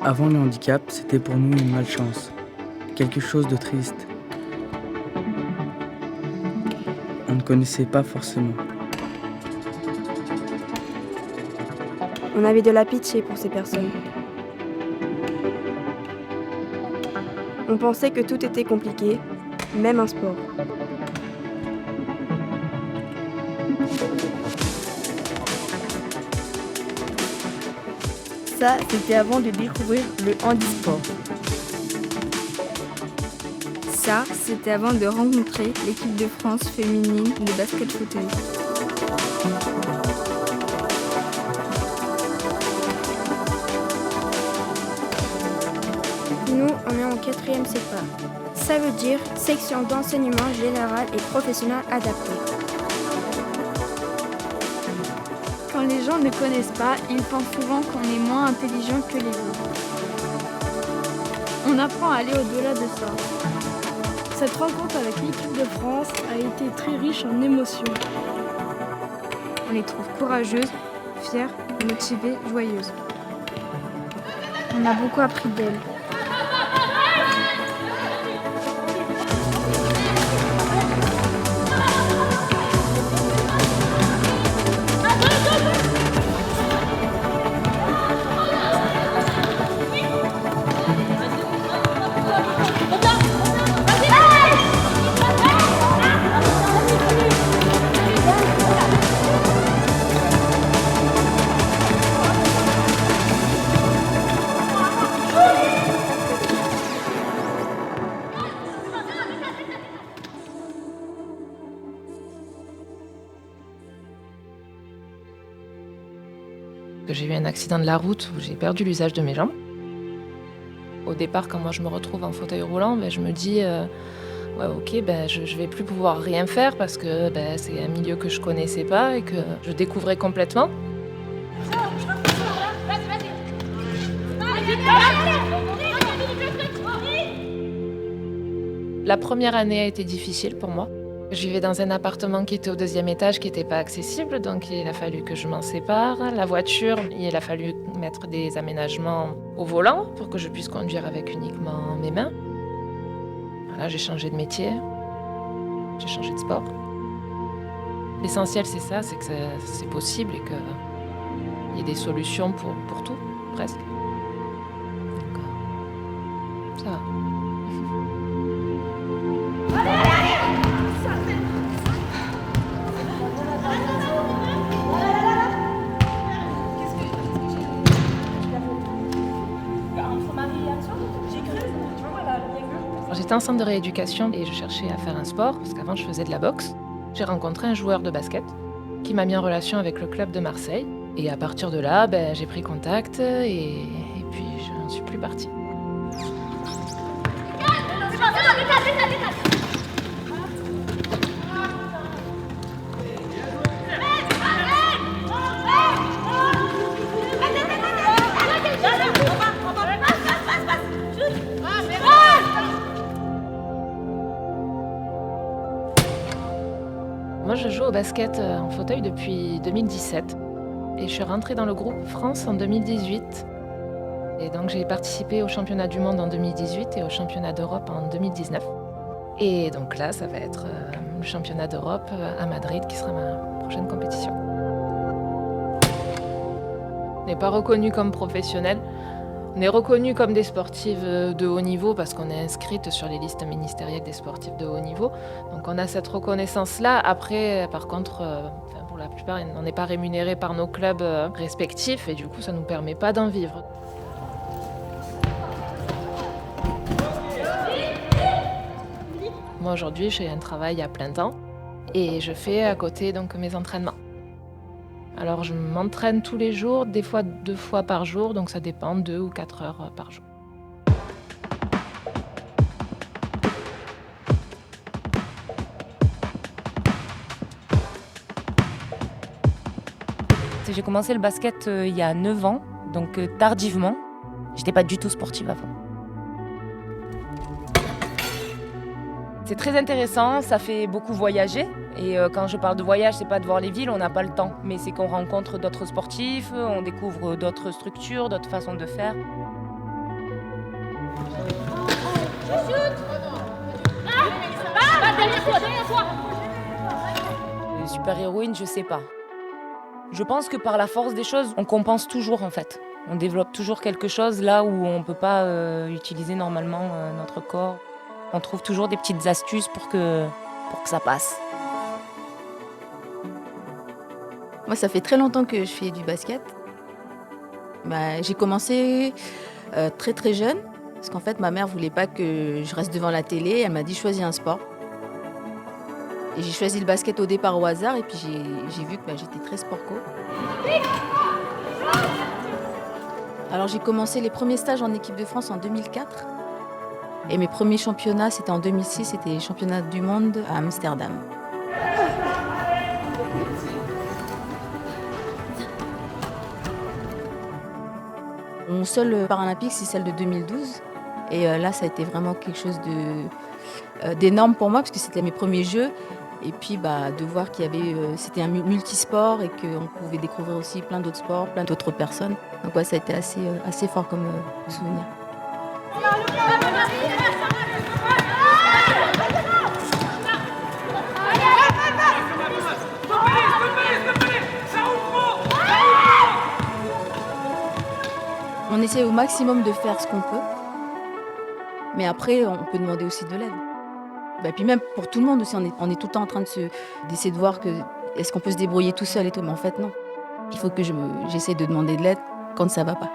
Avant le handicap, c'était pour nous une malchance, quelque chose de triste. On ne connaissait pas forcément. On avait de la pitié pour ces personnes. On pensait que tout était compliqué, même un sport. Ça, c'était avant de découvrir le handisport. Ça, c'était avant de rencontrer l'équipe de France féminine de basket fauteuil. Nous, on est en 4e CEPA. Ça veut dire section d'enseignement général et professionnel adapté. Quand les gens ne connaissent pas, ils pensent souvent qu'on est moins intelligent que les autres. On apprend à aller au-delà de ça. Cette rencontre avec l'équipe de France a été très riche en émotions. On les trouve courageuses, fières, motivées, joyeuses. On a beaucoup appris d'elles. J'ai eu un accident de la route où j'ai perdu l'usage de mes jambes. Au départ, quand moi je me retrouve en fauteuil roulant, je me dis ouais, ok, je vais plus pouvoir rien faire parce que c'est un milieu que je connaissais pas et que je découvrais complètement. La première année a été difficile pour moi. Je vivais dans un appartement qui était au 2e étage, qui n'était pas accessible, donc il a fallu que je m'en sépare. La voiture, il a fallu mettre des aménagements au volant pour que je puisse conduire avec uniquement mes mains. Voilà, j'ai changé de métier, j'ai changé de sport. L'essentiel, c'est ça, c'est que c'est possible et qu'il y ait des solutions pour tout, presque. Donc, ça va. J'étais en centre de rééducation et je cherchais à faire un sport, parce qu'avant je faisais de la boxe. J'ai rencontré un joueur de basket qui m'a mis en relation avec le club de Marseille. Et à partir de là, j'ai pris contact et puis je n'en suis plus partie. Moi, je joue au basket en fauteuil depuis 2017 et je suis rentrée dans le groupe France en 2018. Et donc, j'ai participé au championnat du monde en 2018 et au championnat d'Europe en 2019. Et donc là, ça va être le championnat d'Europe à Madrid qui sera ma prochaine compétition. On n'est pas reconnu comme professionnel. On est reconnu comme des sportives de haut niveau parce qu'on est inscrite sur les listes ministérielles des sportifs de haut niveau. Donc on a cette reconnaissance-là. Après, par contre, pour la plupart, on n'est pas rémunéré par nos clubs respectifs et du coup, ça ne nous permet pas d'en vivre. Moi, aujourd'hui, j'ai un travail à plein temps et je fais à côté donc mes entraînements. Alors je m'entraîne tous les jours, des fois 2 fois par jour, donc ça dépend, 2 ou 4 heures par jour. J'ai commencé le basket il y a 9 ans, donc tardivement. J'étais pas du tout sportive avant. C'est très intéressant, ça fait beaucoup voyager. Et quand je parle de voyage, c'est pas de voir les villes, on n'a pas le temps. Mais c'est qu'on rencontre d'autres sportifs, on découvre d'autres structures, d'autres façons de faire. Super-héroïne, je sais pas. Je pense que par la force des choses, on compense toujours en fait. On développe toujours quelque chose là où on ne peut pas utiliser normalement notre corps. On trouve toujours des petites astuces pour que ça passe. Moi, ça fait très longtemps que je fais du basket. J'ai commencé très très jeune, parce qu'en fait, ma mère voulait pas que je reste devant la télé. Elle m'a dit choisis un sport. Et j'ai choisi le basket au départ au hasard, et puis j'ai vu que j'étais très sport-co. Alors j'ai commencé les premiers stages en équipe de France en 2004. Et mes premiers championnats, c'était en 2006, c'était les championnats du monde à Amsterdam. Mon seul paralympique, c'est celle de 2012. Et là, ça a été vraiment quelque chose d'énorme pour moi, parce que c'était mes premiers jeux. Et puis de voir qu'il y avait, c'était un multisport et qu'on pouvait découvrir aussi plein d'autres sports, plein d'autres personnes. Donc ça a été assez fort comme souvenir. On essaie au maximum de faire ce qu'on peut, mais après on peut demander aussi de l'aide. Puis même pour tout le monde aussi, on est tout le temps en train d'essayer de voir est-ce qu'on peut se débrouiller tout seul et tout, mais en fait non. Il faut que j'essaie de demander de l'aide quand ça va pas.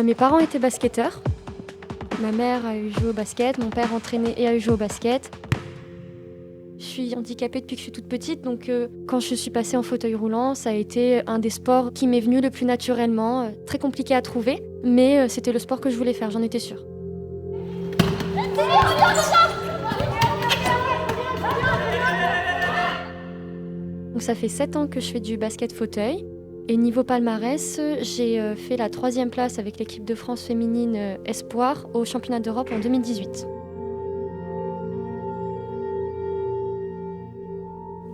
Mes parents étaient basketteurs. Ma mère a eu joué au basket, mon père entraînait et a eu joué au basket. Je suis handicapée depuis que je suis toute petite, donc quand je suis passée en fauteuil roulant, ça a été un des sports qui m'est venu le plus naturellement, très compliqué à trouver, mais c'était le sport que je voulais faire, j'en étais sûre. Donc ça fait 7 ans que je fais du basket fauteuil. Et niveau palmarès, j'ai fait la 3e place avec l'équipe de France féminine Espoir au championnat d'Europe en 2018.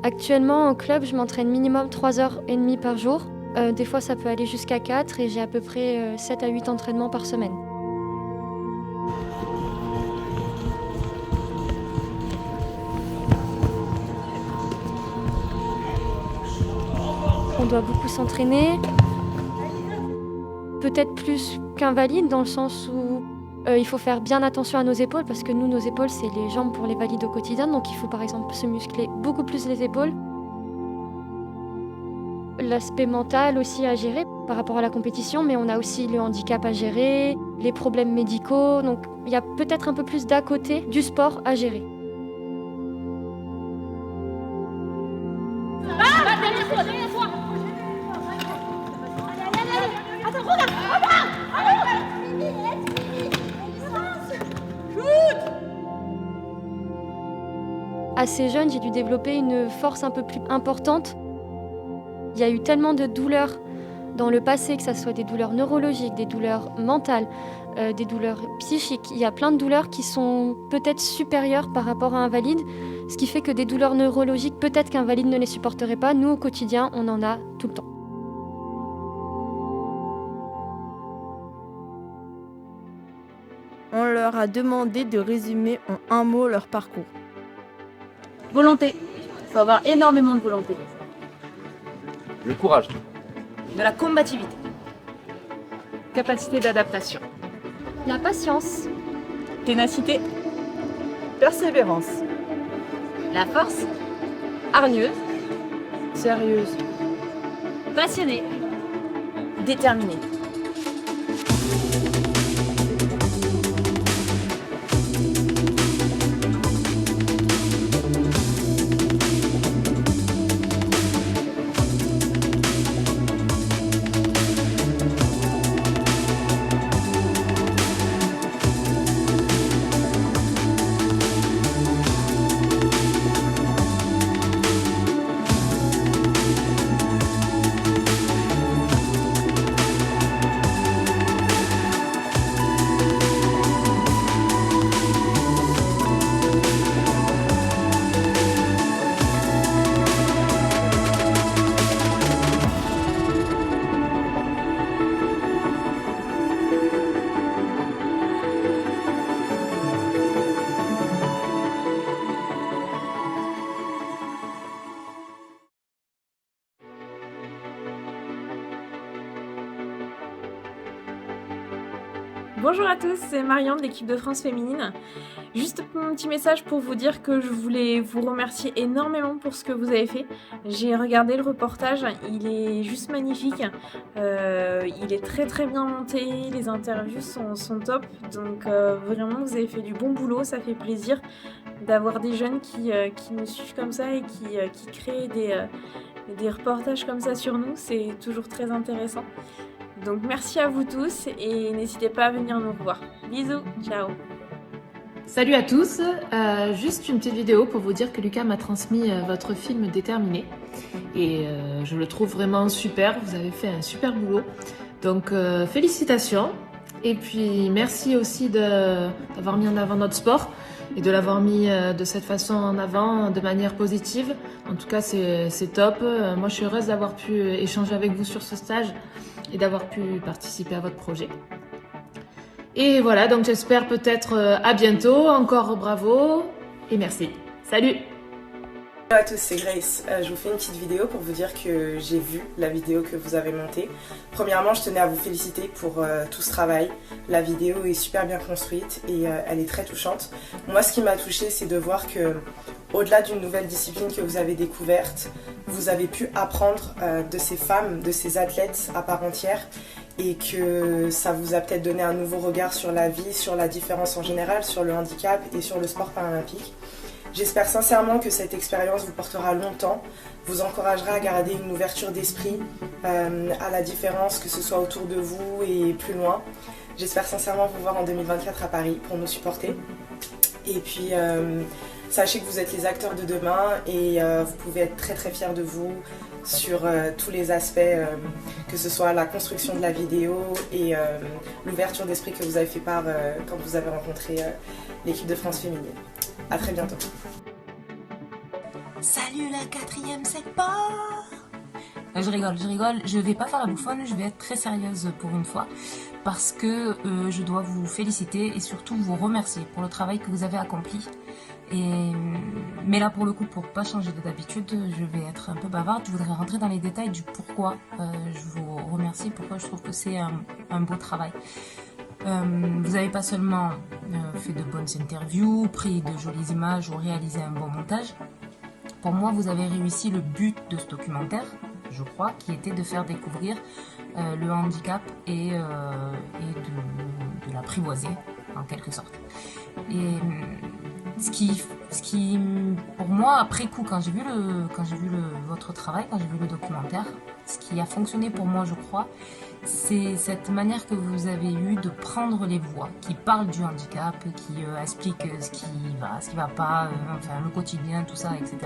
Actuellement, en club, je m'entraîne minimum 3h30 par jour. Des fois, ça peut aller jusqu'à 4 et j'ai à peu près 7 à 8 entraînements par semaine. On doit beaucoup s'entraîner, peut-être plus qu'un valide dans le sens où il faut faire bien attention à nos épaules parce que nous, nos épaules, c'est les jambes pour les valides au quotidien, donc il faut par exemple se muscler beaucoup plus les épaules. L'aspect mental aussi à gérer par rapport à la compétition, mais on a aussi le handicap à gérer, les problèmes médicaux, donc il y a peut-être un peu plus d'à côté du sport à gérer. Assez jeune, j'ai dû développer une force un peu plus importante. Il y a eu tellement de douleurs dans le passé, que ce soit des douleurs neurologiques, des douleurs mentales, des douleurs psychiques. Il y a plein de douleurs qui sont peut-être supérieures par rapport à un valide, ce qui fait que des douleurs neurologiques, peut-être qu'un valide ne les supporterait pas. Nous, au quotidien, on en a tout le temps. On leur a demandé de résumer en un mot leur parcours. Volonté. Il faut avoir énormément de volonté. Le courage. De la combativité. Capacité d'adaptation. La patience. Ténacité. Persévérance. La force. Hargneuse. Sérieuse. Passionnée. Déterminée. Bonjour à tous, c'est Marianne de l'équipe de France Féminine. Juste un petit message pour vous dire que je voulais vous remercier énormément pour ce que vous avez fait. J'ai regardé le reportage, il est juste magnifique. Il est très très bien monté, les interviews sont top. Donc vraiment vous avez fait du bon boulot, ça fait plaisir d'avoir des jeunes qui nous suivent comme ça et qui créent des reportages comme ça sur nous. C'est toujours très intéressant. Donc merci à vous tous et n'hésitez pas à venir nous revoir. Bisous, ciao. Salut à tous, juste une petite vidéo pour vous dire que Lucas m'a transmis votre film Déterminé et je le trouve vraiment super, vous avez fait un super boulot, donc félicitations et puis merci aussi d'avoir mis en avant notre sport et de l'avoir mis de cette façon en avant de manière positive. En tout cas c'est top, moi je suis heureuse d'avoir pu échanger avec vous sur ce stage et d'avoir pu participer à votre projet. Et voilà, donc j'espère peut-être à bientôt, encore bravo et merci. Salut! Hello à tous, c'est Grace. Je vous fais une petite vidéo pour vous dire que j'ai vu la vidéo que vous avez montée. Premièrement, je tenais à vous féliciter pour tout ce travail. La vidéo est super bien construite et elle est très touchante. Moi, ce qui m'a touchée, c'est de voir que, au-delà d'une nouvelle discipline que vous avez découverte, vous avez pu apprendre de ces femmes, de ces athlètes à part entière, et que ça vous a peut-être donné un nouveau regard sur la vie, sur la différence en général, sur le handicap et sur le sport paralympique. J'espère sincèrement que cette expérience vous portera longtemps, vous encouragera à garder une ouverture d'esprit à la différence, que ce soit autour de vous et plus loin. J'espère sincèrement vous voir en 2024 à Paris pour nous supporter. Et puis sachez que vous êtes les acteurs de demain et vous pouvez être très très fiers de vous sur tous les aspects, que ce soit la construction de la vidéo et l'ouverture d'esprit que vous avez fait part quand vous avez rencontré l'équipe de France Féminine. A très bientôt. Salut la 4e secteur. Je rigole, je vais pas faire la bouffonne, je vais être très sérieuse pour une fois parce que je dois vous féliciter et surtout vous remercier pour le travail que vous avez accompli. Mais là pour le coup, pour pas changer d'habitude, je vais être un peu bavarde, je voudrais rentrer dans les détails du pourquoi je vous remercie, pourquoi je trouve que c'est un beau travail. Vous n'avez pas seulement fait de bonnes interviews, pris de jolies images ou réalisé un bon montage. Pour moi, vous avez réussi le but de ce documentaire, je crois, qui était de faire découvrir le handicap et de l'apprivoiser, en quelque sorte. Et ce qui, pour moi, après coup, quand j'ai vu votre travail, quand j'ai vu le documentaire, ce qui a fonctionné pour moi, je crois, c'est cette manière que vous avez eue de prendre les voix, qui parlent du handicap, qui expliquent ce qui va pas, enfin le quotidien, tout ça, etc.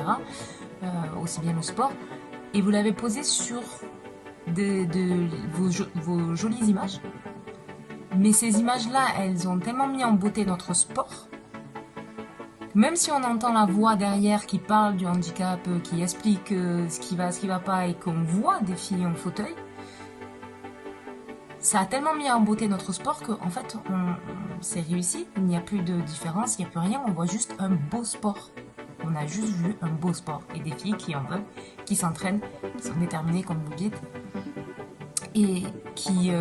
Aussi bien le sport. Et vous l'avez posé sur vos jolies images. Mais ces images-là, elles ont tellement mis en beauté notre sport. Même si on entend la voix derrière qui parle du handicap, qui explique ce qui va pas et qu'on voit des filles en fauteuil, ça a tellement mis en beauté notre sport qu'en fait, c'est réussi. Il n'y a plus de différence, il n'y a plus rien. On voit juste un beau sport. On a juste vu un beau sport. Et des filles qui en veulent, qui s'entraînent, qui sont déterminées, comme vous dites. Et qui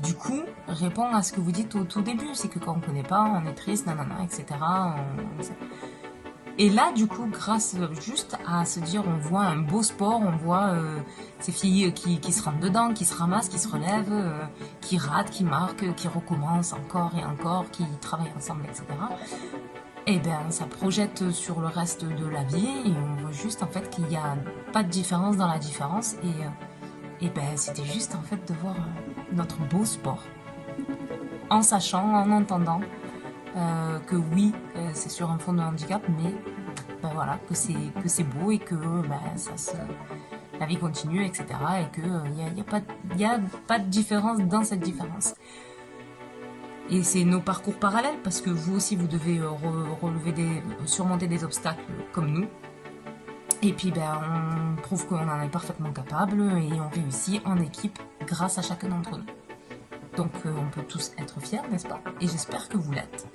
du coup, répond à ce que vous dites au tout début. C'est que quand on ne connaît pas, on est triste, nanana, etc. Et là, du coup, grâce juste à se dire, on voit un beau sport, on voit ces filles qui se rentrent dedans, qui se ramassent, qui se relèvent, qui ratent, qui marquent, qui recommencent encore et encore, qui travaillent ensemble, etc. Et bien, ça projette sur le reste de la vie et on voit juste en fait qu'il n'y a pas de différence dans la différence. Et ben, c'était juste en fait de voir notre beau sport. En sachant, en entendant que oui, c'est sur un fond de handicap, mais ben voilà, que c'est beau et que ben, la vie continue, etc. Et qu'il n'y a pas de différence dans cette différence. Et c'est nos parcours parallèles, parce que vous aussi, vous devez surmonter des obstacles comme nous. Et puis, ben, on prouve qu'on en est parfaitement capable et on réussit en équipe grâce à chacun d'entre nous. Donc, on peut tous être fiers, n'est-ce pas? Et j'espère que vous l'êtes.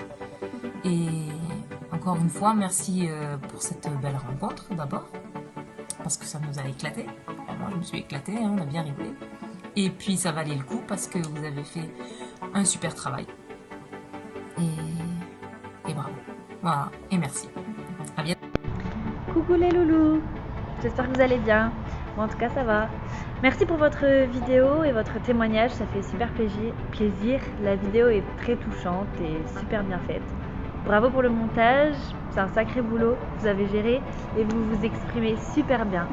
Et encore une fois, merci pour cette belle rencontre, d'abord, parce que ça nous a éclaté. Moi, je me suis éclatée, hein, on a bien rigolé. Et puis, ça valait le coup, parce que vous avez fait un super travail. Et bravo. Voilà, et merci. À bientôt. Coucou les loulous, j'espère que vous allez bien. Bon, en tout cas ça va. Merci pour votre vidéo et votre témoignage, ça fait super plaisir. La vidéo est très touchante et super bien faite. Bravo pour le montage, c'est un sacré boulot, vous avez géré et vous vous exprimez super bien.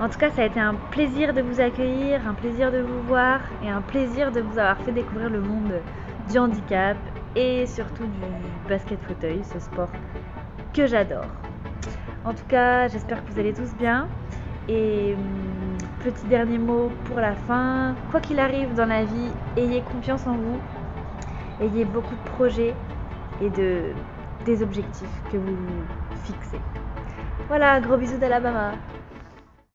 En tout cas, ça a été un plaisir de vous accueillir, un plaisir de vous voir et un plaisir de vous avoir fait découvrir le monde du handicap et surtout du basket fauteuil, ce sport que j'adore. En tout cas, j'espère que vous allez tous bien. Et petit dernier mot pour la fin, quoi qu'il arrive dans la vie, ayez confiance en vous, ayez beaucoup de projets et des objectifs que vous fixez. Voilà, gros bisous d'Alabama.